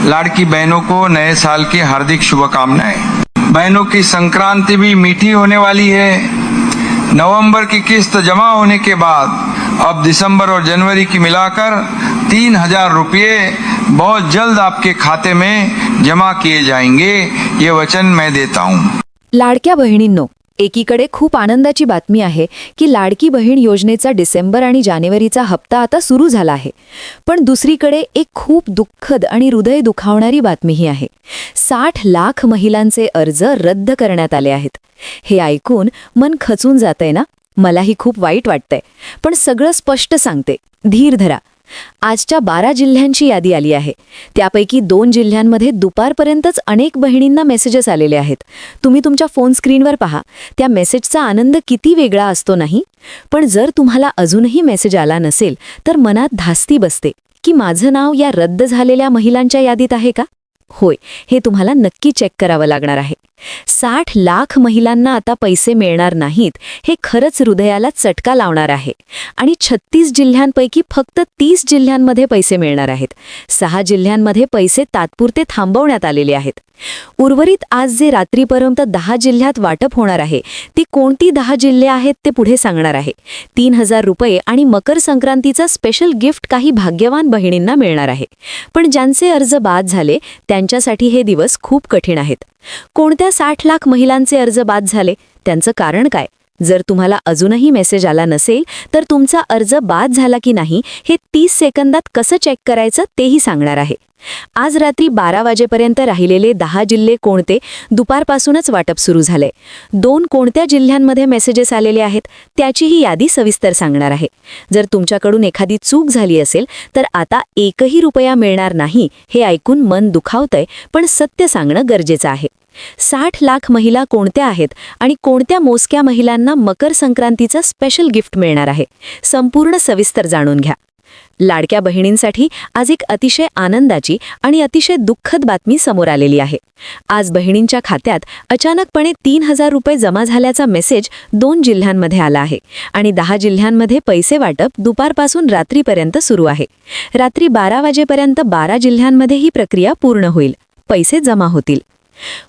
लाड़की बहनों को नए साल की हार्दिक शुभकामनाएं। बहनों की संक्रांति भी मीठी होने वाली है। नवंबर की किस्त जमा होने के बाद अब दिसंबर और जनवरी की मिलाकर 3,000 रुपये बहुत जल्द आपके खाते में जमा किए जाएंगे, ये वचन मैं देता हूँ। लाडक्या बहिणींनो, एकीकडे खूप आनंदाची बातमी आहे की लाडकी बहीण योजनेचा डिसेंबर आणि जानेवारीचा हप्ता आता सुरू झाला आहे. पण दुसरीकडे एक खूप दुःखद आणि हृदय दुखावणारी बातमीही आहे. 60 लाख महिलांचे अर्ज रद्द करण्यात आले आहेत. हे ऐकून मन खचून जातंय ना? मलाही खूप वाईट वाटतंय. पण सगळं स्पष्ट सांगते, धीर धरा. आजच्या 12 जिल्ह्यांची यादी आली आहे. त्यापैकी 2 जिल्ह्यांमध्ये दुपारपर्यंतच अनेक बहिणींना मेसेजेस आलेले आहेत. तुम्ही तुमच्या फोन स्क्रीनवर पहा. त्या मेसेजचा आनंद किती वेगळा असतो नाही? पण जर तुम्हाला अजूनही मेसेज आला नसेल तर मनात धास्ती बसते की माझं नाव या रद्द झालेल्या महिलांच्या यादीत आहे का? होय, हे तुम्हाला नक्की चेक करावं लागणार आहे. 60 लाख महिलांना आता पैसे मिळणार नाहीत, हे खरंच हृदयाला चटका लावणार आहे. आणि 36 जिल्ह्यांपैकी फक्त 30 जिल्ह्यांमध्ये पैसे मिळणार आहेत. 6 जिल्ह्यांमध्ये पैसे तात्पुरते थांबवण्यात आलेले आहेत. उर्वरित आज जे रात्रीपर्यंत 10 जिल्ह्यात वाटप होणार आहे, ती कोणती 10 जिल्हे आहेत ते पुढे सांगणार आहे. 3,000 रुपये आणि मकर संक्रांतीचा स्पेशल गिफ्ट काही भाग्यवान बहिणींना मिळणार आहे. पण ज्यांचे अर्ज बाद झाले त्यांच्यासाठी हे दिवस खूप कठीण आहेत. कोणत्या 60 लाख महिलांचे अर्ज बाद झाले? त्यांचं कारण काय? जर तुम्हाला अजूनही मेसेज आला नसेल तर तुमचा अर्ज बाद झाला की नाही हे 30 सेकंदात कसं चेक करायचं तेही सांगणार आहे. आज रात्री 12 वाजेपर्यंत राहिलेले 10 जिल्हे कोणते? दुपारपासूनच वाटप सुरू झाले. 2 कोणत्या जिल्ह्यांमध्ये मेसेजेस आलेले आहेत त्याचीही यादी सविस्तर सांगणार आहे. जर तुमच्याकडून एखादी चूक झाली असेल तर आता 1ही रुपया मिळणार नाही हे ऐकून मन दुखावतंय, पण सत्य सांगणं गरजेचं आहे. 60 लाख महिला कोणत्या आहेत आणि कोणत्या मोजक्या महिलांना मकर संक्रांतीचा स्पेशल गिफ्ट मिळणार आहे? संपूर्ण सविस्तर जाणून घ्या. लाडक्या बहिणींसाठी आज एक अतिशय आनंदाची आणि अतिशय दुःखद बातमी समोर आलेली आहे. आज बहिणींच्या खात्यात अचानकपणे 3,000 रुपये जमा झाल्याचा मेसेज 2 जिल्ह्यांमध्ये आला आहे आणि 10 जिल्ह्यांमध्ये पैसे वाटप दुपारपासून रात्रीपर्यंत सुरू आहे. रात्री 12 वाजेपर्यंत 12 जिल्ह्यांमध्ये ही प्रक्रिया पूर्ण होईल. पैसे जमा होतील.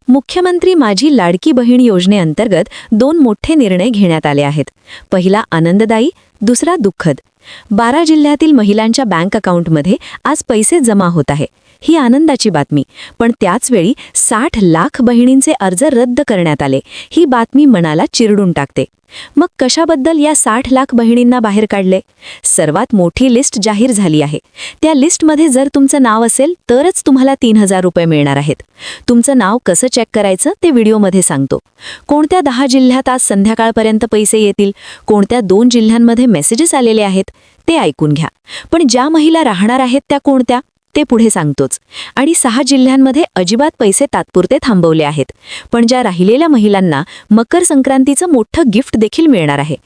मुख्यमंत्री माझी लाडकी बहीण योजनेअंतर्गत 2 मोठे निर्णय घेण्यात आले आहेत. पहिला आनंददायी, दुसरा दुःखद. 12 जिल्ह्यातील महिलांच्या बँक अकाउंटमध्ये आज पैसे जमा होत आहे. ही आनंदाची बातमी. पण त्याचवेळी 60 लाख बहिणींचे अर्ज रद्द करण्यात आले. ही बातमी मनाला चिरडून टाकते. मग कशाबद्दल या 60 लाख बहिणींना बाहेर काढले? सर्वात मोठी लिस्ट जाहीर झाली आहे. त्या लिस्टमध्ये जर तुमचं नाव असेल तरच तुम्हाला 3,000 रुपये मिळणार आहेत. तुमचं नाव कसं चेक करायचं ते व्हिडिओमध्ये सांगतो. कोणत्या 10 जिल्ह्यात आज संध्याकाळपर्यंत पैसे येतील? कोणत्या 2 जिल्ह्यांमध्ये मेसेजेस आलेले आहेत ते ऐकून घ्या. पण ज्या महिला राहणार आहेत त्या कोणत्या ते पुढे सांगतोच. आणि 6 जिल्ह्यांमध्ये अजिबात पैसे तात्पुरते थांबवले आहेत. पण ज्या राहिलेल्या महिलांना मकर संक्रांतीचं मोठं गिफ्ट देखील मिळणार आहे.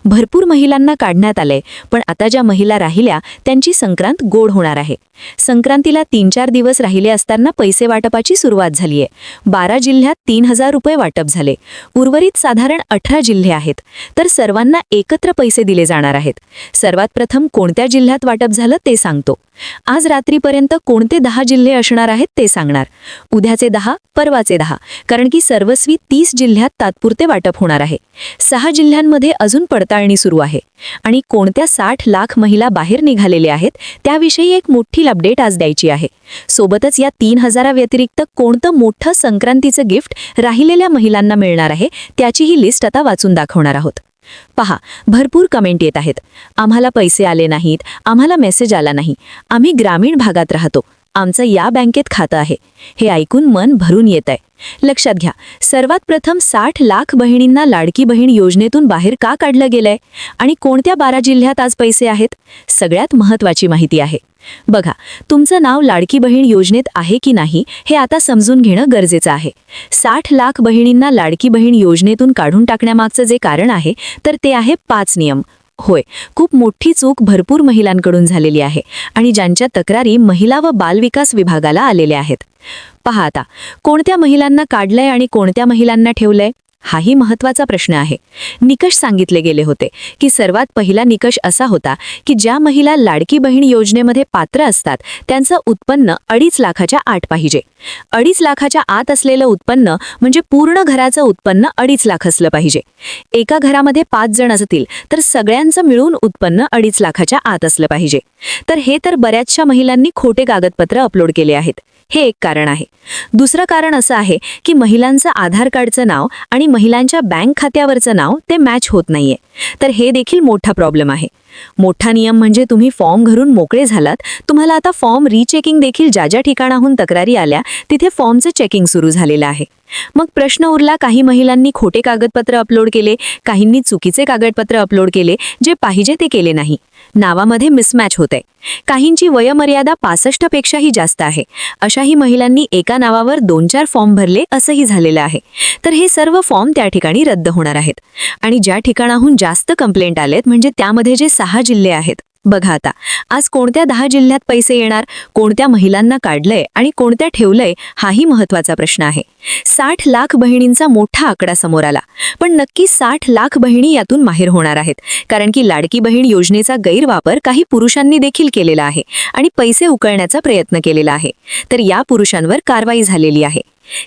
भरपूर महिलांना काढण्यात आलंय, पण आता ज्या महिला राहिल्या त्यांची संक्रांत गोड होणार आहे. संक्रांतीला 3-4 दिवस राहिले असताना पैसे वाटपाची सुरुवात झालीय. 12 जिल्ह्यात 3,000 रुपये वाटप झाले. उर्वरित साधारण 18 जिल्हे आहेत. तर सर्वांना एकत्र पैसे दिले जाणार आहेत. सर्वात प्रथम कोणत्या जिल्ह्यात वाटप झालं ते सांगतो. आज रात्रीपर्यंत कोणते 10 जिल्हे असणार आहेत ते सांगणार. उद्याचे 10, परवाचे 10, कारण की सर्वस्वी 30 जिल्ह्यात तात्पुरते वाटप होणार आहे. 6 जिल्ह्यांमध्ये अजून पडताळणी सुरू आहे. आणि कोणत्या 60 लाख महिला बाहेर निघालेल्या आहेत त्याविषयी एक मोठी अपडेट आज द्यायची आहे. सोबतच या 3,000 व्यतिरिक्त कोणतं मोठं संक्रांतीचं गिफ्ट राहिलेल्या महिलांना मिळणार आहे त्याचीही लिस्ट आता वाचून दाखवणार आहोत. पहा, भरपूर कमेंट येत आहेत. आम्हाला पैसे आले नाहीत, आम्हाला मेसेज आला नाही, आम्ही ग्रामीण भागात राहतो, आमचं या बँकेत खातं आहे. हे ऐकून मन भरून येत आहे. लक्षात घ्या, सर्वात प्रथम 60 लाख बहिणींना लाडकी बहीण योजनेतून बाहेर का काढलं गेलंय आणि कोणत्या 12 जिल्ह्यात आज पैसे आहेत? सगळ्यात महत्त्वाची माहिती आहे. बघा, तुमचं नाव लाडकी बहीण योजनेत आहे की नाही हे आता समजून घेणं गरजेचं आहे. 60 लाख बहिणींना लाडकी बहीण योजनेतून काढून टाकण्यामागचं जे कारण आहे तर ते आहे 5 नियम. होय, खूप मोठी चूक भरपूर महिलांकडून झालेली आहे आणि ज्यांच्या तक्रारी महिला व बालविकास विभागाला आलेल्या आहेत. पहा आता, कोणत्या महिलांना काढलंय आणि कोणत्या महिलांना ठेवलंय? हाही महत्त्वाचा प्रश्न आहे. निकष सांगितले गेले होते की सर्वात पहिला निकष असा होता की ज्या महिला लाडकी बहीण योजनेमध्ये पात्र असतात त्यांचं उत्पन्न 2.5 लाखाच्या आत पाहिजे. 2.5 लाखाच्या आत असलेलं उत्पन्न म्हणजे पूर्ण घराचं उत्पन्न 2.5 लाख असलं पाहिजे. एका घरामध्ये 5 जण असतील तर सगळ्यांचं मिळून उत्पन्न 2.5 लाखाच्या आत असलं पाहिजे. तर हे तर बऱ्याचशा महिलांनी खोटे कागदपत्र अपलोड केले आहेत. हे एक कारण आहे. दुसरं कारण असं आहे की महिलांचं आधार कार्डचं नाव आणि महिलांच्या बँक खात्यावरचं नाव ते मॅच होत नाहीये. तर हे देखील मोठा प्रॉब्लेम आहे. मोठा नियम म्हणजे तुम्ही फॉर्म भरून मोकळे झालात, तुम्हाला आता फॉर्म रिचेकिंग देखील ज्या ज्या ठिकाणाहून तक्रारी आल्या तिथे फॉर्मचं चेकिंग सुरू झालेलं आहे. मग प्रश्न उरला, काही महिलांनी खोटे कागदपत्र अपलोड केले, काहींनी चुकीचे कागदपत्र अपलोड केले, जे पाहिजे ते केले नाही. नावामध्ये मिसमॅच होतंय. काहींची वयमर्यादा 65 पेक्षाही जास्त आहे. अशाही महिलांनी एका नावावर 2-4 फॉर्म भरले असंही झालेलं आहे. तर हे सर्व फॉर्म त्या ठिकाणी रद्द होणार आहेत. आणि ज्या ठिकाणाहून जास्त कंप्लेंट आलेत म्हणजे त्यामध्ये जे 6 जिल्हे आहेत, बघा आता आज कोणत्या 10 जिल्ह्यात पैसे येणार, कोणत्या महिलांना काढलंय आणि कोणत्या ठेवलंय, हाही महत्त्वाचा प्रश्न आहे. 60 लाख बहिणींचा मोठा आकडा समोर आला. पण नक्की 60 लाख बहिणी यातून माहेर होणार आहेत, कारण की लाडकी बहीण योजनेचा गैरवापर काही पुरुषांनी देखील केलेला आहे आणि पैसे उकळण्याचा प्रयत्न केलेला आहे. तर या पुरुषांवर कारवाई झालेली आहे.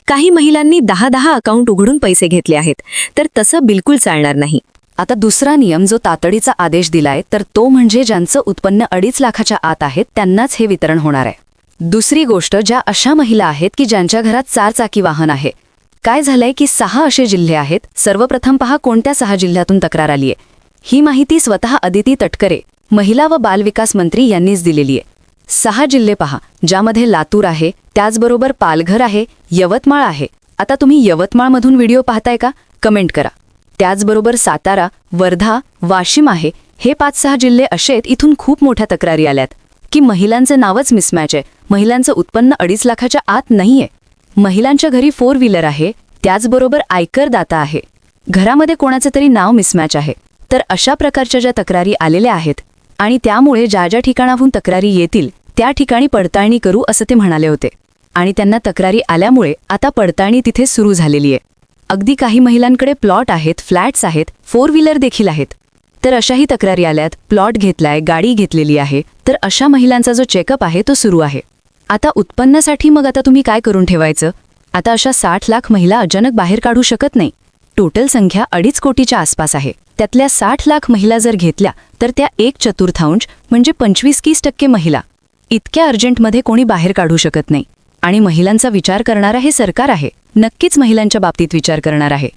काही महिलांनी 10 अकाउंट उघडून पैसे घेतले आहेत. तर तसं बिलकुल चालणार नाही. आता दुसरा नियम जो तातडीचा आदेश दिलाय तर तो म्हणजे ज्यांचं उत्पन्न 2.5 लाखाच्या आत आहेत त्यांनाच हे वितरण होणार आहे. दुसरी गोष्ट, ज्या अशा महिला आहेत की ज्यांच्या घरात 4 चाकी वाहन आहे. काय झालंय की 6 असे जिल्हे आहेत. सर्वप्रथम पहा कोणत्या 6 जिल्ह्यातून तक्रार आलीये. ही माहिती स्वतः अदिती तटकरे, महिला व बालविकास मंत्री यांनीच दिलेली आहे. 6 जिल्हे पहा, ज्यामध्ये लातूर आहे, त्याचबरोबर पालघर आहे, यवतमाळ आहे. आता तुम्ही यवतमाळमधून व्हिडिओ पाहताय का? कमेंट करा. त्याचबरोबर सातारा, वर्धा, वाशिम आहे. हे 5-6 जिल्हे असे आहेत इथून खूप मोठ्या तक्रारी आल्यात की महिलांचं नावच मिसमॅच आहे. महिलांचं उत्पन्न 2.5 लाखाच्या आत नाहीये. महिलांच्या घरी 4 व्हीलर आहे, त्याचबरोबर आयकर दाता आहे. घरामध्ये कोणाचं तरी नाव मिसमॅच आहे. तर अशा प्रकारच्या ज्या तक्रारी आलेल्या आहेत आणि त्यामुळे ज्या ज्या ठिकाणाहून तक्रारी येतील त्या ठिकाणी पडताळणी करू असं ते म्हणाले होते. आणि त्यांना तक्रारी आल्यामुळे आता पडताळणी तिथे सुरू झालेली आहे. अगदी काही महिलांकडे प्लॉट आहेत, फ्लॅट्स आहेत, 4 व्हीलर देखील आहेत. तर अशाही तक्रारी आल्यात. प्लॉट घेतलाय, गाडी घेतलेली आहे. तर अशा महिलांचा जो चेकअप आहे तो सुरू आहे. आता उत्पन्नासाठी मग आता तुम्ही काय करून ठेवायचं? आता अशा 60 लाख महिला अचानक बाहेर काढू शकत नाही. टोटल संख्या 2.5 कोटीच्या आसपास आहे. त्यातल्या 60 लाख महिला जर घेतल्या तर त्या 1/4 म्हणजे 25-30% महिला इतक्या अर्जंटमध्ये कोणी बाहेर काढू शकत नाही. आणि महिलांचा विचार करणारा हे सरकार आहे. नक्कीच महिलांच्या बाबतीत विचार करणार आहे.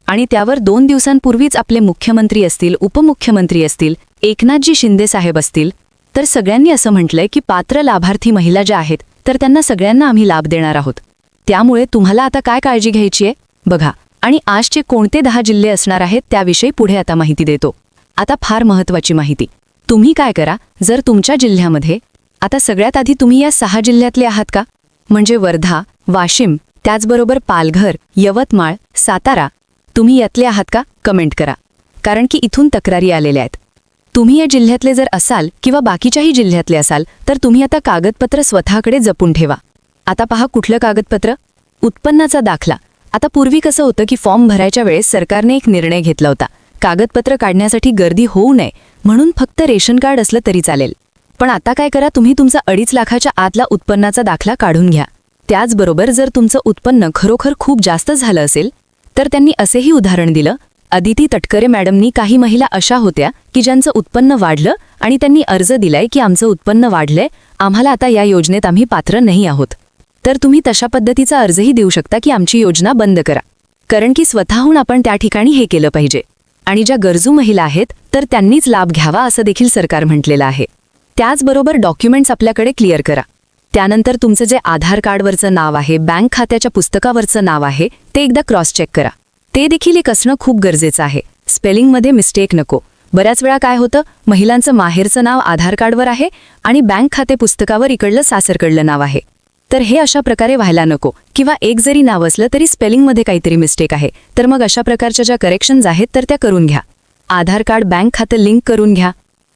आणि त्यावर 2 दिवसांपूर्वीच आपले मुख्यमंत्री असतील, उपमुख्यमंत्री असतील, एकनाथजी शिंदे साहेब असतील, तर सगळ्यांनी असं म्हटलंय की पात्र लाभार्थी महिला ज्या आहेत तर त्यांना सगळ्यांना आम्ही लाभ देणार आहोत. त्यामुळे तुम्हाला आता काय काळजी घ्यायची आहे बघा. आणि आजचे कोणते 10 जिल्हे असणार आहेत त्याविषयी पुढे आता माहिती देतो. आता फार महत्त्वाची माहिती. तुम्ही काय करा, जर तुमच्या जिल्ह्यामध्ये आता सगळ्यात आधी तुम्ही या 6 जिल्ह्यातले आहात का? म्हणजे वर्धा, वाशिम, त्याचबरोबर पालघर, यवतमाळ, सातारा, तुम्ही यातले आहात का? कमेंट करा. कारण की इथून तक्रारी आलेल्या आहेत. तुम्ही या जिल्ह्यातले जर असाल किंवा बाकीच्याही जिल्ह्यातले असाल तर तुम्ही आता कागदपत्र स्वतःकडे जपून ठेवा. आता पहा कुठलं कागदपत्र? उत्पन्नाचा दाखला. आता पूर्वी कसं होतं की फॉर्म भरायच्या वेळेस सरकारने एक निर्णय घेतला होता. कागदपत्र काढण्यासाठी गर्दी होऊ नये म्हणून फक्त रेशन कार्ड असलं तरी चालेल. पण आता काय करा, तुम्ही तुमचा 2.5 लाखाच्या आतला उत्पन्नाचा दाखला काढून घ्या. त्याचबरोबर जर तुमचं उत्पन्न खरोखर खूप जास्त झालं असेल तर त्यांनी असेही उदाहरण दिलं. अदिती तटकरे मॅडमनी काही महिला अशा होत्या की ज्यांचं उत्पन्न वाढलं आणि त्यांनी अर्ज दिलाय की आमचं उत्पन्न वाढलंय, आम्हाला आता या योजनेत आम्ही पात्र नाही आहोत. तर तुम्ही तशा पद्धतीचा अर्जही देऊ शकता की आमची योजना बंद करा. कारण की स्वतःहून आपण त्या ठिकाणी हे केलं पाहिजे. आणि ज्या गरजू महिला आहेत तर त्यांनीच लाभ घ्यावा असं देखील सरकार म्हटलेलं आहे. त्याचबरोबर डॉक्युमेंट्स आपल्याकडे क्लिअर करा. त्यानंतर तुमचं जे आधार कार्डवरचं नाव आहे, बँक खात्याच्या पुस्तकावरचं नाव आहे, ते एकदा क्रॉस चेक करा. ते देखील एक असणं खूप गरजेचं आहे. स्पेलिंगमध्ये मिस्टेक नको. बऱ्याच वेळा काय होतं, महिलांचं माहेरचं नाव आधार कार्डवर आहे आणि बँक खाते पुस्तकावर इकडलं सासरकडलं नाव आहे. तर हे अशा प्रकारे व्हायला नको. किंवा एक जरी नाव असलं तरी स्पेलिंगमध्ये काहीतरी मिस्टेक आहे तर मग अशा प्रकारच्या ज्या करेक्शन्स आहेत तर त्या करून घ्या. आधार कार्ड बँक खातं लिंक करून घ्या.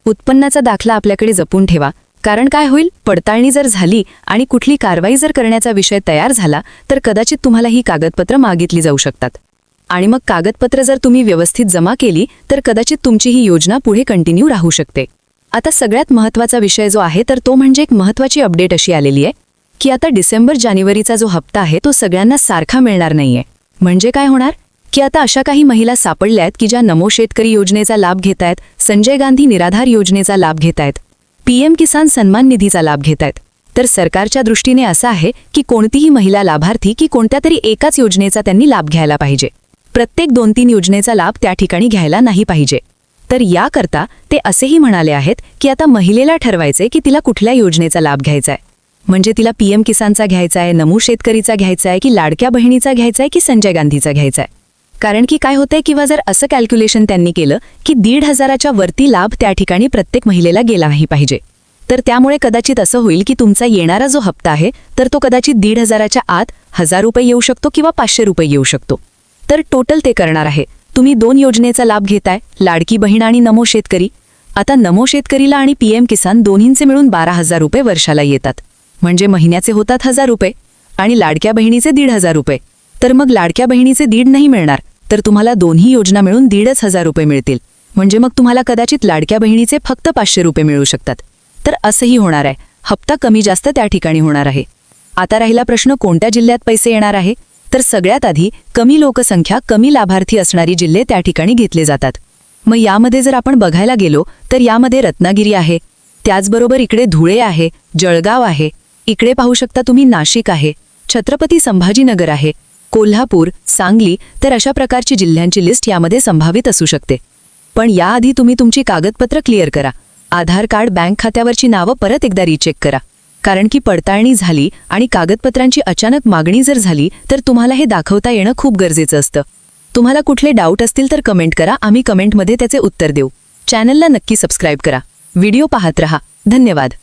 उत्पन्नाचा दाखला आपल्याकडे जपून ठेवा. कारण काय होईल, पडताळणी जर झाली आणि कुठली कारवाई जर करण्याचा विषय तयार झाला तर कदाचित तुम्हाला ही कागदपत्र मागितली जाऊ शकतात. आणि मग कागदपत्र जर तुम्ही व्यवस्थित जमा केली तर कदाचित तुमची ही योजना पुढे कंटिन्यू राहू शकते. आता सगळ्यात महत्त्वाचा विषय जो आहे तर तो म्हणजे एक महत्त्वाची अपडेट अशी आलेली आहे की आता डिसेंबर-जानेवारीचा जो हप्ता आहे तो सगळ्यांना सारखा मिळणार नाहीये. म्हणजे काय होणार की आता अशा काही महिला सापडल्या आहेत की ज्या नमो शेतकरी योजनेचा लाभ घेत आहेत, संजय गांधी निराधार योजनेचा लाभ घेत आहेत, PM किसान सन्मान निधीचा लाभ घेत आहेत. तर सरकारच्या दृष्टीने असं आहे की कोणतीही महिला लाभार्थी की कोणत्या तरी एकाच योजनेचा त्यांनी लाभ घ्यायला पाहिजे. प्रत्येक 2-3 योजनेचा लाभ त्या ठिकाणी घ्यायला नाही पाहिजे. तर याकरता ते असेही म्हणाले आहेत की आता महिलेला ठरवायचे की तिला कुठल्या योजनेचा लाभ घ्यायचा आहे. म्हणजे तिला PM किसानचा घ्यायचा आहे, नमो शेतकरीचा घ्यायचा आहे की लाडक्या बहिणीचा घ्यायचा आहे की संजय गांधीचा घ्यायचा आहे. कारण की काय होतंय किंवा जर असं कॅल्क्युलेशन त्यांनी केलं की 1,500च्या वरती लाभ त्या ठिकाणी प्रत्येक महिलेला गेला नाही पाहिजे. तर त्यामुळे कदाचित असं होईल की तुमचा येणारा जो हप्ता आहे तर तो कदाचित 1,500च्या आत 1,000 रुपये येऊ शकतो किंवा 500 रुपये येऊ शकतो. तर टोटल ते करणार आहे. तुम्ही 2 योजनेचा लाभ घेताय, लाडकी बहीण आणि नमो शेतकरी. आता नमो शेतकरीला आणि PM किसान दोन्हींचे मिळून 12,000 रुपये वर्षाला येतात. म्हणजे महिन्याचे होतात 1,000 रुपये आणि लाडक्या बहिणीचे 1,500 रुपये. तर मग लाडक्या बहिणीचे 1,500 नाही मिळणार तर तुम्हाला दोन्ही योजना मिळून 1,500 रुपये मिळतील. म्हणजे मग तुम्हाला कदाचित लाडक्या बहिणीचे फक्त 500 रुपये मिळू शकतात. तर असंही होणार आहे. हप्ता कमी जास्त त्या ठिकाणी होणार आहे. आता राहिला प्रश्न कोणत्या जिल्ह्यात पैसे येणार आहे. तर सगळ्यात आधी कमी लोकसंख्या, कमी लाभार्थी असणारी जिल्हे त्या ठिकाणी घेतले जातात. मग यामध्ये जर आपण बघायला गेलो तर यामध्ये रत्नागिरी आहे, त्याचबरोबर इकडे धुळे आहे, जळगाव आहे, इकडे पाहू शकता तुम्ही नाशिक आहे, छत्रपती संभाजीनगर आहे, कोल्हापूर, सांगली. तर अशा प्रकारची जिल्ह्यांची लिस्ट यामध्ये संभावित असू शकते. पण याआधी तुम्ही तुमची कागदपत्र क्लिअर करा. आधार कार्ड, बँक खात्यावरची नावं परत एकदा रिचेक करा. कारण की पडताळणी झाली आणि कागदपत्रांची अचानक मागणी जर झाली तर तुम्हाला हे दाखवता येणं खूप गरजेचं असतं. तुम्हाला कुठले डाऊट असतील तर कमेंट करा, आम्ही कमेंटमध्ये त्याचे उत्तर देऊ. चॅनलला नक्की सबस्क्राईब करा. व्हिडिओ पाहत रहा. धन्यवाद.